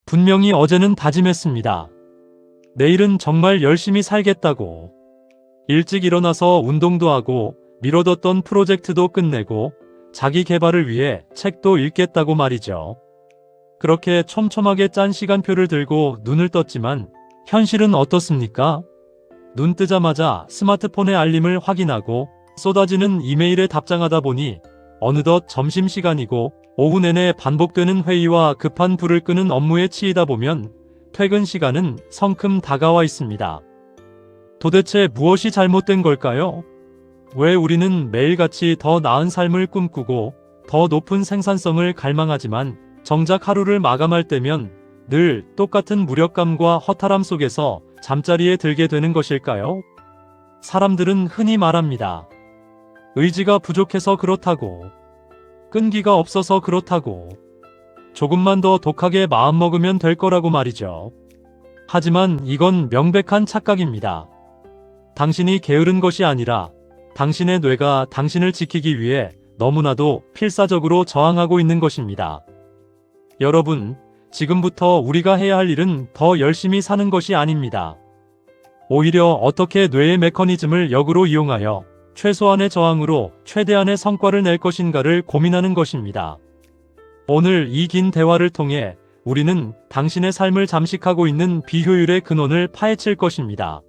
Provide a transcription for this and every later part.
분명히 어제는 다짐했습니다. 내일은 정말 열심히 살겠다고. 일찍 일어나서 운동도 하고 미뤄뒀던 프로젝트도 끝내고 자기 개발을 위해 책도 읽겠다고 말이죠. 그렇게 촘촘하게 짠 시간표를 들고 눈을 떴지만 현실은 어떻습니까? 눈 뜨자마자 스마트폰의 알림을 확인하고 쏟아지는 이메일에 답장하다 보니 어느덧 점심시간이고 오후 내내 반복되는 회의와 급한 불을 끄는 업무에 치이다 보면 퇴근 시간은 성큼 다가와 있습니다. 도대체 무엇이 잘못된 걸까요? 왜 우리는 매일같이 더 나은 삶을 꿈꾸고 더 높은 생산성을 갈망하지만 정작 하루를 마감할 때면 늘 똑같은 무력감과 허탈함 속에서 잠자리에 들게 되는 것일까요? 사람들은 흔히 말합니다. 의지가 부족해서 그렇다고, 끈기가 없어서 그렇다고, 조금만 더 독하게 마음먹으면 될 거라고 말이죠. 하지만 이건 명백한 착각입니다. 당신이 게으른 것이 아니라 당신의 뇌가 당신을 지키기 위해 너무나도 필사적으로 저항하고 있는 것입니다. 여러분, 지금부터 우리가 해야 할 일은 더 열심히 사는 것이 아닙니다. 오히려 어떻게 뇌의 메커니즘을 역으로 이용하여 최소한의 저항으로 최대한의 성과를 낼 것인가를 고민하는 것입니다. 오늘 이 긴 대화를 통해 우리는 당신의 삶을 잠식하고 있는 비효율의 근원을 파헤칠 것입니다.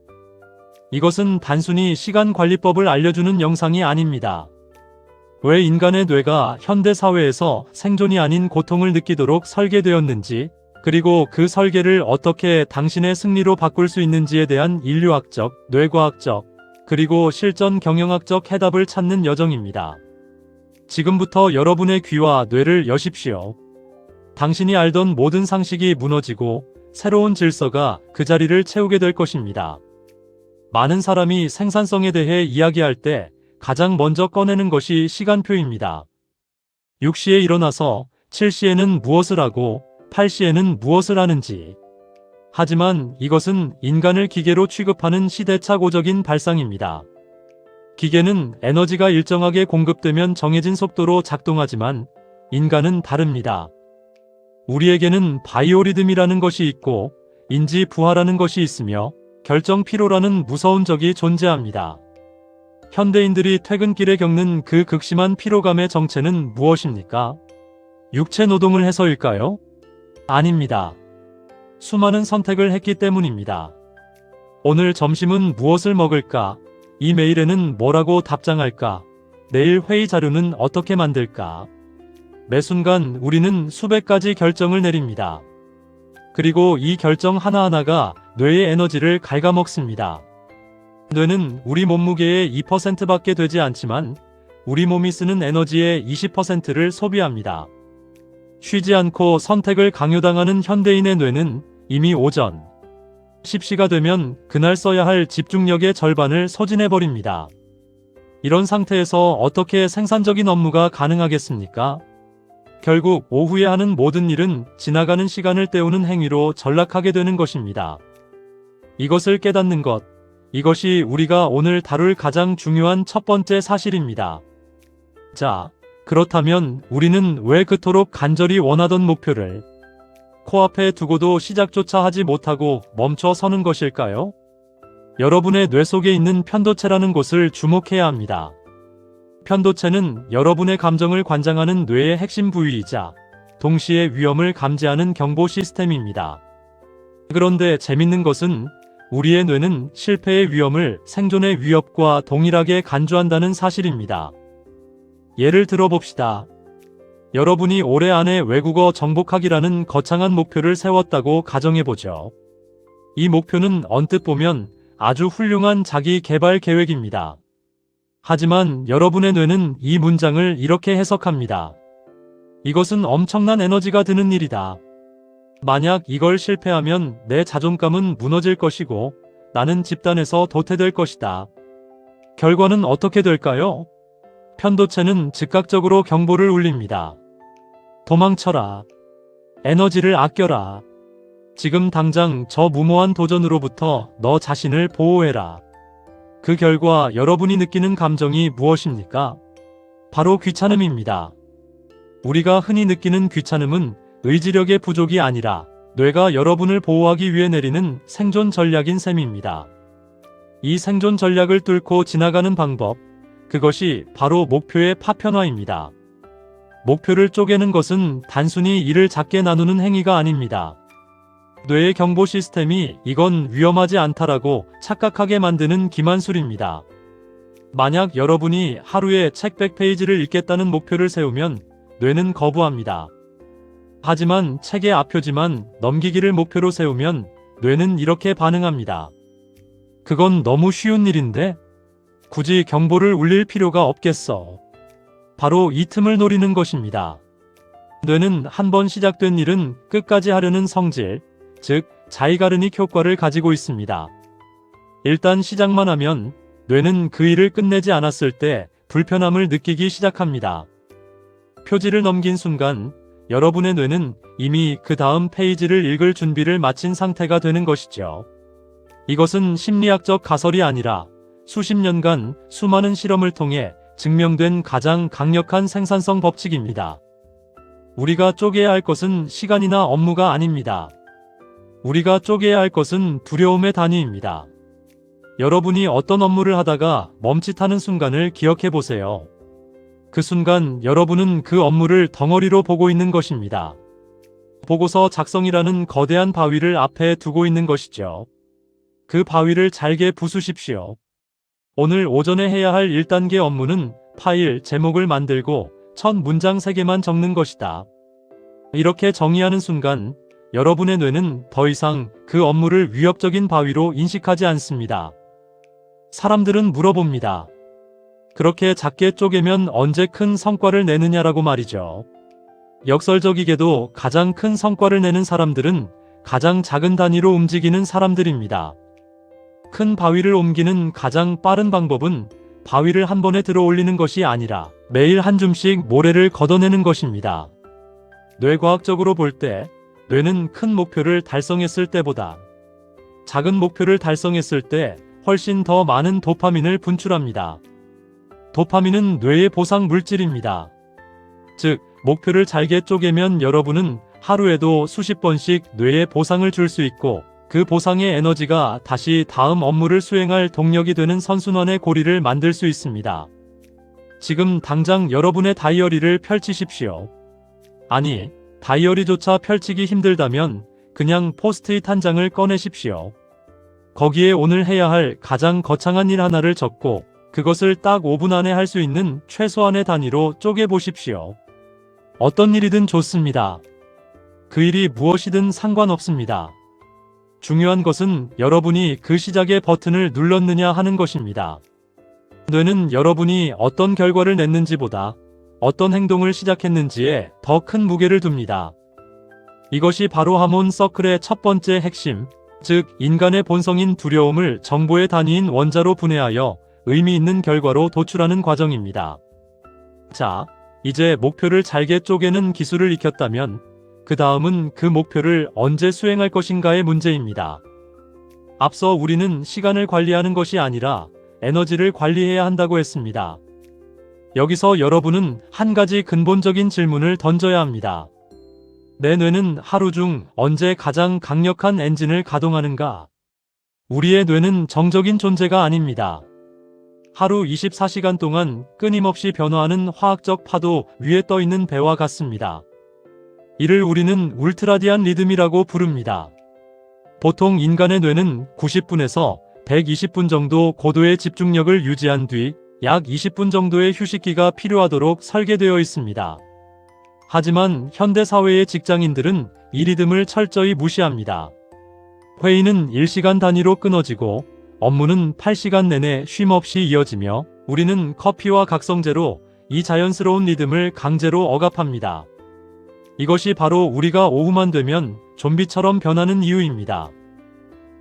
이것은 단순히 시간관리법을 알려주는 영상이 아닙니다. 왜 인간의 뇌가 현대 사회에서 생존이 아닌 고통을 느끼도록 설계되었는지, 그리고 그 설계를 어떻게 당신의 승리로 바꿀 수 있는지에 대한 인류학적, 뇌과학적, 그리고 실전 경영학적 해답을 찾는 여정입니다. 지금부터 여러분의 귀와 뇌를 여십시오. 당신이 알던 모든 상식이 무너지고 새로운 질서가 그 자리를 채우게 될 것입니다. 많은 사람이 생산성에 대해 이야기할 때 가장 먼저 꺼내는 것이 시간표입니다. 6시에 일어나서 7시에는 무엇을 하고 8시에는 무엇을 하는지. 하지만 이것은 인간을 기계로 취급하는 시대착오적인 발상입니다. 기계는 에너지가 일정하게 공급되면 정해진 속도로 작동하지만 인간은 다릅니다. 우리에게는 바이오리듬이라는 것이 있고 인지 부하라는 것이 있으며 결정 피로라는 무서운 적이 존재합니다. 현대인들이 퇴근길에 겪는 그 극심한 피로감의 정체는 무엇입니까? 육체 노동을 해서일까요? 아닙니다. 수많은 선택을 했기 때문입니다. 오늘 점심은 무엇을 먹을까? 이 메일에는 뭐라고 답장할까? 내일 회의 자료는 어떻게 만들까? 매 순간 우리는 수백 가지 결정을 내립니다. 그리고 이 결정 하나하나가 뇌의 에너지를 갉아먹습니다. 뇌는 우리 몸무게의 2%밖에 되지 않지만 우리 몸이 쓰는 에너지의 20%를 소비합니다. 쉬지 않고 선택을 강요당하는 현대인의 뇌는 이미 오전 10시가 되면 그날 써야 할 집중력의 절반을 소진해버립니다. 이런 상태에서 어떻게 생산적인 업무가 가능하겠습니까? 결국 오후에 하는 모든 일은 지나가는 시간을 때우는 행위로 전락하게 되는 것입니다. 이것을 깨닫는 것, 이것이 우리가 오늘 다룰 가장 중요한 첫 번째 사실입니다. 자, 그렇다면 우리는 왜 그토록 간절히 원하던 목표를 코앞에 두고도 시작조차 하지 못하고 멈춰 서는 것일까요? 여러분의 뇌 속에 있는 편도체라는 곳을 주목해야 합니다. 편도체는 여러분의 감정을 관장하는 뇌의 핵심 부위이자 동시에 위험을 감지하는 경보 시스템입니다. 그런데 재밌는 것은 우리의 뇌는 실패의 위험을 생존의 위협과 동일하게 간주한다는 사실입니다. 예를 들어봅시다. 여러분이 올해 안에 외국어 정복하기라는 거창한 목표를 세웠다고 가정해보죠. 이 목표는 언뜻 보면 아주 훌륭한 자기 개발 계획입니다. 하지만 여러분의 뇌는 이 문장을 이렇게 해석합니다. 이것은 엄청난 에너지가 드는 일이다. 만약 이걸 실패하면 내 자존감은 무너질 것이고 나는 집단에서 도태될 것이다. 결과는 어떻게 될까요? 편도체는 즉각적으로 경보를 울립니다. 도망쳐라. 에너지를 아껴라. 지금 당장 저 무모한 도전으로부터 너 자신을 보호해라. 그 결과 여러분이 느끼는 감정이 무엇입니까? 바로 귀찮음입니다. 우리가 흔히 느끼는 귀찮음은 의지력의 부족이 아니라 뇌가 여러분을 보호하기 위해 내리는 생존 전략인 셈입니다. 이 생존 전략을 뚫고 지나가는 방법, 그것이 바로 목표의 파편화입니다. 목표를 쪼개는 것은 단순히 일을 작게 나누는 행위가 아닙니다. 뇌의 경보 시스템이 이건 위험하지 않다라고 착각하게 만드는 기만술입니다. 만약 여러분이 하루에 책 100페이지를 읽겠다는 목표를 세우면 뇌는 거부합니다. 하지만 책의 앞표지만 넘기기를 목표로 세우면 뇌는 이렇게 반응합니다. 그건 너무 쉬운 일인데? 굳이 경보를 울릴 필요가 없겠어. 바로 이 틈을 노리는 것입니다. 뇌는 한 번 시작된 일은 끝까지 하려는 성질, 즉 자이가르닉 효과를 가지고 있습니다. 일단 시작만 하면 뇌는 그 일을 끝내지 않았을 때 불편함을 느끼기 시작합니다. 표지를 넘긴 순간 여러분의 뇌는 이미 그 다음 페이지를 읽을 준비를 마친 상태가 되는 것이죠. 이것은 심리학적 가설이 아니라 수십 년간 수많은 실험을 통해 증명된 가장 강력한 생산성 법칙입니다. 우리가 쪼개야 할 것은 시간이나 업무가 아닙니다. 우리가 쪼개야 할 것은 두려움의 단위입니다. 여러분이 어떤 업무를 하다가 멈칫하는 순간을 기억해 보세요. 그 순간 여러분은 그 업무를 덩어리로 보고 있는 것입니다. 보고서 작성이라는 거대한 바위를 앞에 두고 있는 것이죠. 그 바위를 잘게 부수십시오. 오늘 오전에 해야 할 1단계 업무는 파일 제목을 만들고 첫 문장 3개만 적는 것이다. 이렇게 정의하는 순간 여러분의 뇌는 더 이상 그 업무를 위협적인 바위로 인식하지 않습니다. 사람들은 물어봅니다. 그렇게 작게 쪼개면 언제 큰 성과를 내느냐라고 말이죠. 역설적이게도 가장 큰 성과를 내는 사람들은 가장 작은 단위로 움직이는 사람들입니다. 큰 바위를 옮기는 가장 빠른 방법은 바위를 한 번에 들어 올리는 것이 아니라 매일 한 줌씩 모래를 걷어내는 것입니다. 뇌과학적으로 볼 때 뇌는 큰 목표를 달성했을 때보다 작은 목표를 달성했을 때 훨씬 더 많은 도파민을 분출합니다. 도파민은 뇌의 보상 물질입니다. 즉, 목표를 잘게 쪼개면 여러분은 하루에도 수십 번씩 뇌에 보상을 줄 수 있고 그 보상의 에너지가 다시 다음 업무를 수행할 동력이 되는 선순환의 고리를 만들 수 있습니다. 지금 당장 여러분의 다이어리를 펼치십시오. 아니, 다이어리조차 펼치기 힘들다면 그냥 포스트잇 한 장을 꺼내십시오. 거기에 오늘 해야 할 가장 거창한 일 하나를 적고 그것을 딱 5분 안에 할 수 있는 최소한의 단위로 쪼개보십시오. 어떤 일이든 좋습니다. 그 일이 무엇이든 상관없습니다. 중요한 것은 여러분이 그 시작의 버튼을 눌렀느냐 하는 것입니다. 뇌는 여러분이 어떤 결과를 냈는지보다 어떤 행동을 시작했는지에 더 큰 무게를 둡니다. 이것이 바로 하몬 서클의 첫 번째 핵심, 즉 인간의 본성인 두려움을 정보의 단위인 원자로 분해하여 의미 있는 결과로 도출하는 과정입니다. 자, 이제 목표를 잘게 쪼개는 기술을 익혔다면 그 다음은 그 목표를 언제 수행할 것인가의 문제입니다. 앞서 우리는 시간을 관리하는 것이 아니라 에너지를 관리해야 한다고 했습니다. 여기서 여러분은 한 가지 근본적인 질문을 던져야 합니다. 내 뇌는 하루 중 언제 가장 강력한 엔진을 가동하는가? 우리의 뇌는 정적인 존재가 아닙니다. 하루 24시간 동안 끊임없이 변화하는 화학적 파도 위에 떠 있는 배와 같습니다. 이를 우리는 울트라디안 리듬이라고 부릅니다. 보통 인간의 뇌는 90분에서 120분 정도 고도의 집중력을 유지한 뒤 약 20분 정도의 휴식기가 필요하도록 설계되어 있습니다. 하지만 현대 사회의 직장인들은 이 리듬을 철저히 무시합니다. 회의는 1시간 단위로 끊어지고 업무는 8시간 내내 쉼 없이 이어지며 우리는 커피와 각성제로 이 자연스러운 리듬을 강제로 억압합니다. 이것이 바로 우리가 오후만 되면 좀비처럼 변하는 이유입니다.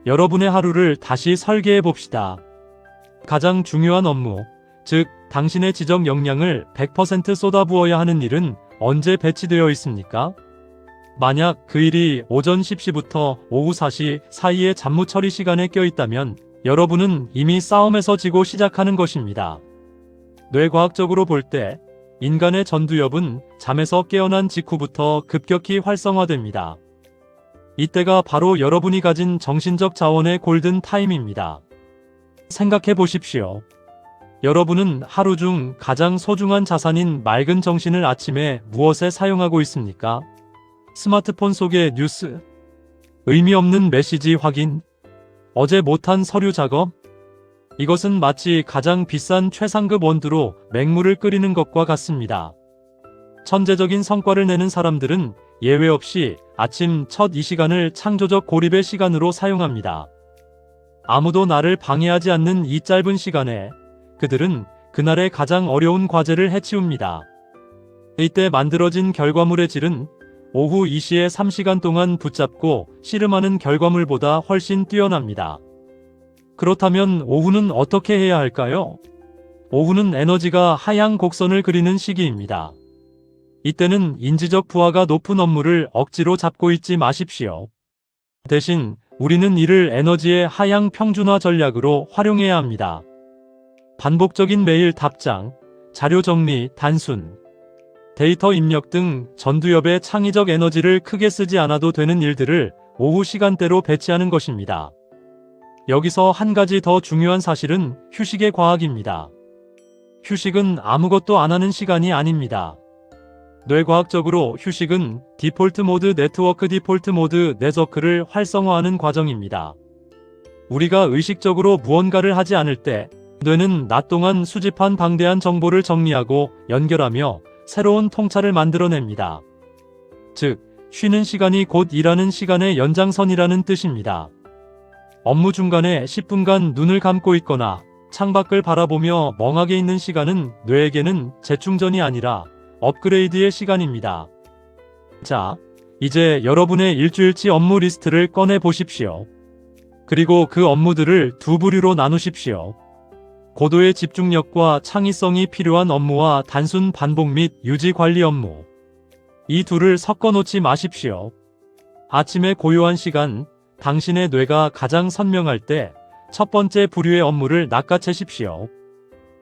여러분의 하루를 다시 설계해 봅시다. 가장 중요한 업무, 즉 당신의 지적 역량을 100% 쏟아부어야 하는 일은 언제 배치되어 있습니까? 만약 그 일이 오전 10시부터 오후 4시 사이의 잡무 처리 시간에 껴있다면 여러분은 이미 싸움에서 지고 시작하는 것입니다. 뇌과학적으로 볼 때 인간의 전두엽은 잠에서 깨어난 직후부터 급격히 활성화됩니다. 이때가 바로 여러분이 가진 정신적 자원의 골든 타임입니다. 생각해 보십시오. 여러분은 하루 중 가장 소중한 자산인 맑은 정신을 아침에 무엇에 사용하고 있습니까? 스마트폰 속의 뉴스, 의미 없는 메시지 확인, 어제 못한 서류 작업? 이것은 마치 가장 비싼 최상급 원두로 맹물을 끓이는 것과 같습니다. 천재적인 성과를 내는 사람들은 예외 없이 아침 첫 이 시간을 창조적 고립의 시간으로 사용합니다. 아무도 나를 방해하지 않는 이 짧은 시간에 그들은 그날의 가장 어려운 과제를 해치웁니다. 이때 만들어진 결과물의 질은 오후 2시에 3시간 동안 붙잡고 씨름하는 결과물보다 훨씬 뛰어납니다. 그렇다면 오후는 어떻게 해야 할까요? 오후는 에너지가 하향 곡선을 그리는 시기입니다. 이때는 인지적 부하가 높은 업무를 억지로 잡고 있지 마십시오. 대신 우리는 이를 에너지의 하향 평준화 전략으로 활용해야 합니다. 반복적인 메일 답장, 자료 정리, 단순, 데이터 입력 등 전두엽의 창의적 에너지를 크게 쓰지 않아도 되는 일들을 오후 시간대로 배치하는 것입니다. 여기서 한 가지 더 중요한 사실은 휴식의 과학입니다. 휴식은 아무것도 안 하는 시간이 아닙니다. 뇌과학적으로 휴식은 디폴트 모드 네트워크 디폴트 모드 네트워크를 활성화하는 과정입니다. 우리가 의식적으로 무언가를 하지 않을 때 뇌는 낮 동안 수집한 방대한 정보를 정리하고 연결하며 새로운 통찰을 만들어냅니다. 즉, 쉬는 시간이 곧 일하는 시간의 연장선이라는 뜻입니다. 업무 중간에 10분간 눈을 감고 있거나 창밖을 바라보며 멍하게 있는 시간은 뇌에게는 재충전이 아니라 업그레이드의 시간입니다. 자, 이제 여러분의 일주일치 업무 리스트를 꺼내 보십시오. 그리고 그 업무들을 두 부류로 나누십시오. 고도의 집중력과 창의성이 필요한 업무와 단순 반복 및 유지 관리 업무. 이 둘을 섞어 놓지 마십시오. 아침의 고요한 시간, 당신의 뇌가 가장 선명할 때 첫 번째 부류의 업무를 낚아채십시오.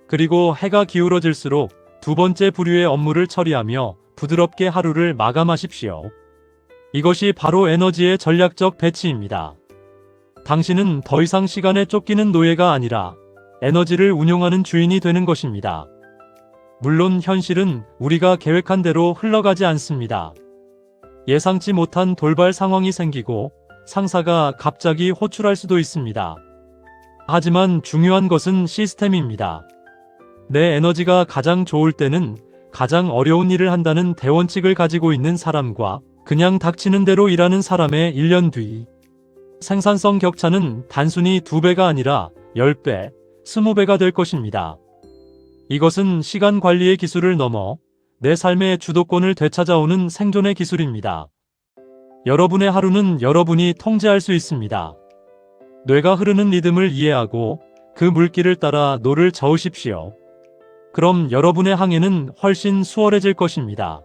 그리고 해가 기울어질수록 두 번째 부류의 업무를 처리하며 부드럽게 하루를 마감하십시오. 이것이 바로 에너지의 전략적 배치입니다. 당신은 더 이상 시간에 쫓기는 노예가 아니라 에너지를 운용하는 주인이 되는 것입니다. 물론 현실은 우리가 계획한 대로 흘러가지 않습니다. 예상치 못한 돌발 상황이 생기고 상사가 갑자기 호출할 수도 있습니다. 하지만 중요한 것은 시스템입니다. 내 에너지가 가장 좋을 때는 가장 어려운 일을 한다는 대원칙을 가지고 있는 사람과 그냥 닥치는 대로 일하는 사람의 1년 뒤 생산성 격차는 단순히 2배가 아니라 10배, 20배가 될 것입니다. 이것은 시간 관리의 기술을 넘어 내 삶의 주도권을 되찾아오는 생존의 기술입니다. 여러분의 하루는 여러분이 통제할 수 있습니다. 뇌가 흐르는 리듬을 이해하고 그 물길을 따라 노를 저으십시오. 그럼 여러분의 항해는 훨씬 수월해질 것입니다.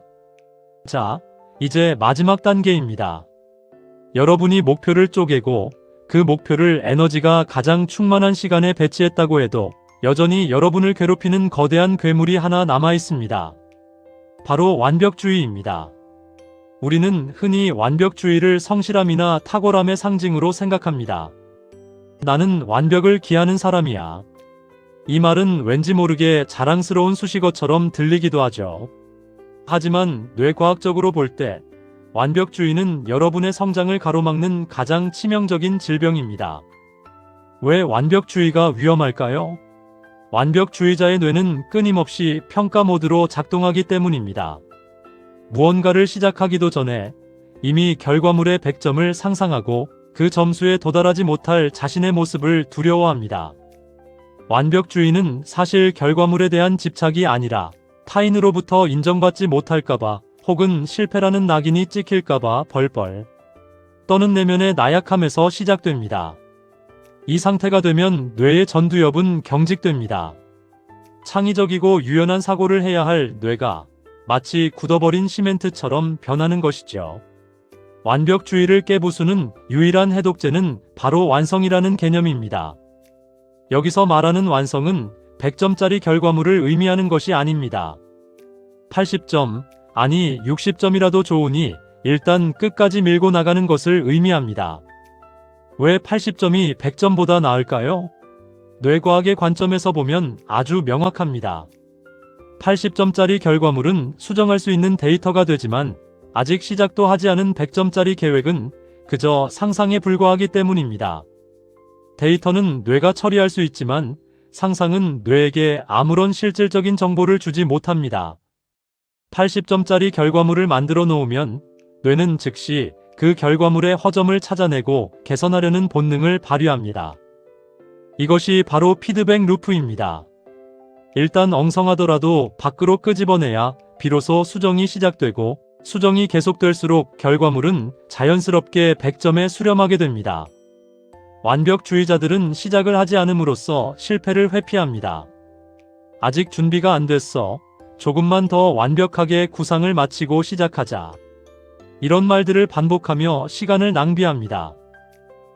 자, 이제 마지막 단계입니다. 여러분이 목표를 쪼개고 그 목표를 에너지가 가장 충만한 시간에 배치했다고 해도 여전히 여러분을 괴롭히는 거대한 괴물이 하나 남아 있습니다. 바로 완벽주의입니다. 우리는 흔히 완벽주의를 성실함이나 탁월함의 상징으로 생각합니다. 나는 완벽을 기하는 사람이야. 이 말은 왠지 모르게 자랑스러운 수식어처럼 들리기도 하죠. 하지만 뇌과학적으로 볼 때 완벽주의는 여러분의 성장을 가로막는 가장 치명적인 질병입니다. 왜 완벽주의가 위험할까요? 완벽주의자의 뇌는 끊임없이 평가 모드로 작동하기 때문입니다. 무언가를 시작하기도 전에 이미 결과물의 100점을 상상하고 그 점수에 도달하지 못할 자신의 모습을 두려워합니다. 완벽주의는 사실 결과물에 대한 집착이 아니라 타인으로부터 인정받지 못할까봐 혹은 실패라는 낙인이 찍힐까봐 벌벌 떠는 내면의 나약함에서 시작됩니다. 이 상태가 되면 뇌의 전두엽은 경직됩니다. 창의적이고 유연한 사고를 해야 할 뇌가 마치 굳어버린 시멘트처럼 변하는 것이죠. 완벽주의를 깨부수는 유일한 해독제는 바로 완성이라는 개념입니다. 여기서 말하는 완성은 100점짜리 결과물을 의미하는 것이 아닙니다. 80점, 아니 60점이라도 좋으니 일단 끝까지 밀고 나가는 것을 의미합니다. 왜 80점이 100점보다 나을까요? 뇌과학의 관점에서 보면 아주 명확합니다. 80점짜리 결과물은 수정할 수 있는 데이터가 되지만 아직 시작도 하지 않은 100점짜리 계획은 그저 상상에 불과하기 때문입니다. 데이터는 뇌가 처리할 수 있지만 상상은 뇌에게 아무런 실질적인 정보를 주지 못합니다. 80점짜리 결과물을 만들어 놓으면 뇌는 즉시 그 결과물의 허점을 찾아내고 개선하려는 본능을 발휘합니다. 이것이 바로 피드백 루프입니다. 일단 엉성하더라도 밖으로 끄집어내야 비로소 수정이 시작되고 수정이 계속될수록 결과물은 자연스럽게 100점에 수렴하게 됩니다. 완벽주의자들은 시작을 하지 않음으로써 실패를 회피합니다. 아직 준비가 안 됐어. 조금만 더 완벽하게 구상을 마치고 시작하자. 이런 말들을 반복하며 시간을 낭비합니다.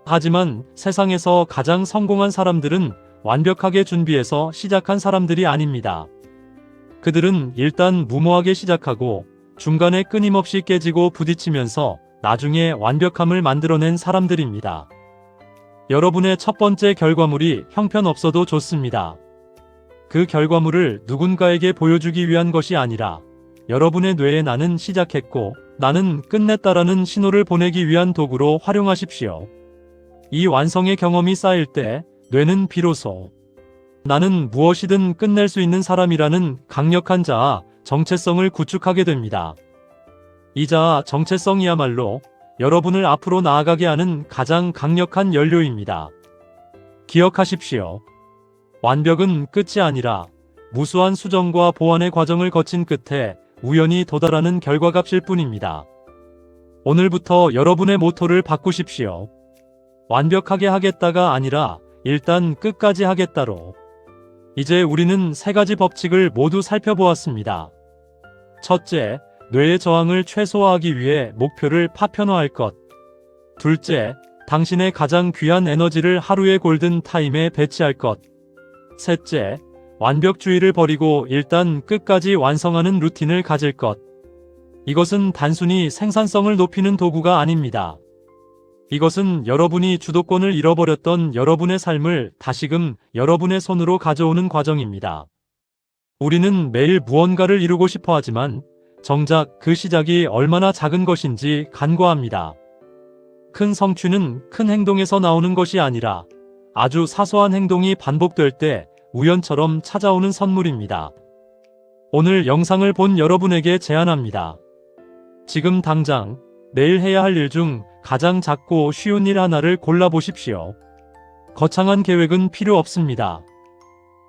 하지만 세상에서 가장 성공한 사람들은 완벽하게 준비해서 시작한 사람들이 아닙니다. 그들은 일단 무모하게 시작하고 중간에 끊임없이 깨지고 부딪히면서 나중에 완벽함을 만들어낸 사람들입니다. 여러분의 첫 번째 결과물이 형편없어도 좋습니다. 그 결과물을 누군가에게 보여주기 위한 것이 아니라 여러분의 뇌에 나는 시작했고 나는 끝냈다라는 신호를 보내기 위한 도구로 활용하십시오. 이 완성의 경험이 쌓일 때 뇌는 비로소 나는 무엇이든 끝낼 수 있는 사람이라는 강력한 자아, 정체성을 구축하게 됩니다. 이 자아, 정체성이야말로 여러분을 앞으로 나아가게 하는 가장 강력한 연료입니다. 기억하십시오. 완벽은 끝이 아니라 무수한 수정과 보완의 과정을 거친 끝에 우연히 도달하는 결과값일 뿐입니다. 오늘부터 여러분의 모토를 바꾸십시오. 완벽하게 하겠다가 아니라 일단 끝까지 하겠다로. 이제 우리는 세 가지 법칙을 모두 살펴보았습니다. 첫째, 뇌의 저항을 최소화하기 위해 목표를 파편화할 것. 둘째, 당신의 가장 귀한 에너지를 하루의 골든 타임에 배치할 것. 셋째, 완벽주의를 버리고 일단 끝까지 완성하는 루틴을 가질 것. 이것은 단순히 생산성을 높이는 도구가 아닙니다. 이것은 여러분이 주도권을 잃어버렸던 여러분의 삶을 다시금 여러분의 손으로 가져오는 과정입니다. 우리는 매일 무언가를 이루고 싶어 하지만 정작 그 시작이 얼마나 작은 것인지 간과합니다. 큰 성취는 큰 행동에서 나오는 것이 아니라 아주 사소한 행동이 반복될 때 우연처럼 찾아오는 선물입니다. 오늘 영상을 본 여러분에게 제안합니다. 지금 당장 내일 해야 할 일 중 가장 작고 쉬운 일 하나를 골라보십시오. 거창한 계획은 필요 없습니다.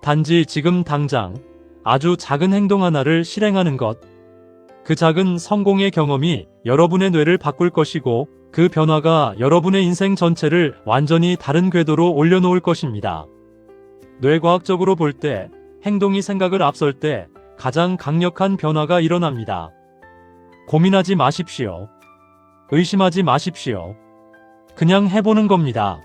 단지 지금 당장 아주 작은 행동 하나를 실행하는 것. 그 작은 성공의 경험이 여러분의 뇌를 바꿀 것이고 그 변화가 여러분의 인생 전체를 완전히 다른 궤도로 올려놓을 것입니다. 뇌과학적으로 볼 때 행동이 생각을 앞설 때 가장 강력한 변화가 일어납니다. 고민하지 마십시오. 의심하지 마십시오. 그냥 해보는 겁니다.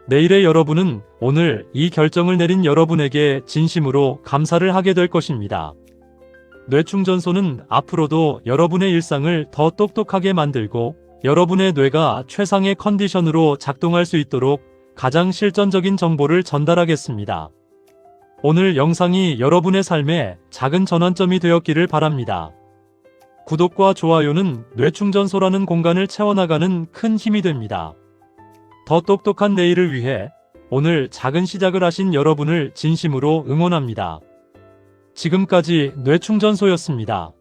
내일의 여러분은 오늘 이 결정을 내린 여러분에게 진심으로 감사를 하게 될 것입니다. 뇌충전소는 앞으로도 여러분의 일상을 더 똑똑하게 만들고 여러분의 뇌가 최상의 컨디션으로 작동할 수 있도록 가장 실전적인 정보를 전달하겠습니다. 오늘 영상이 여러분의 삶에 작은 전환점이 되었기를 바랍니다. 구독과 좋아요는 뇌충전소라는 공간을 채워나가는 큰 힘이 됩니다. 더 똑똑한 내일을 위해 오늘 작은 시작을 하신 여러분을 진심으로 응원합니다. 지금까지 뇌충전소였습니다.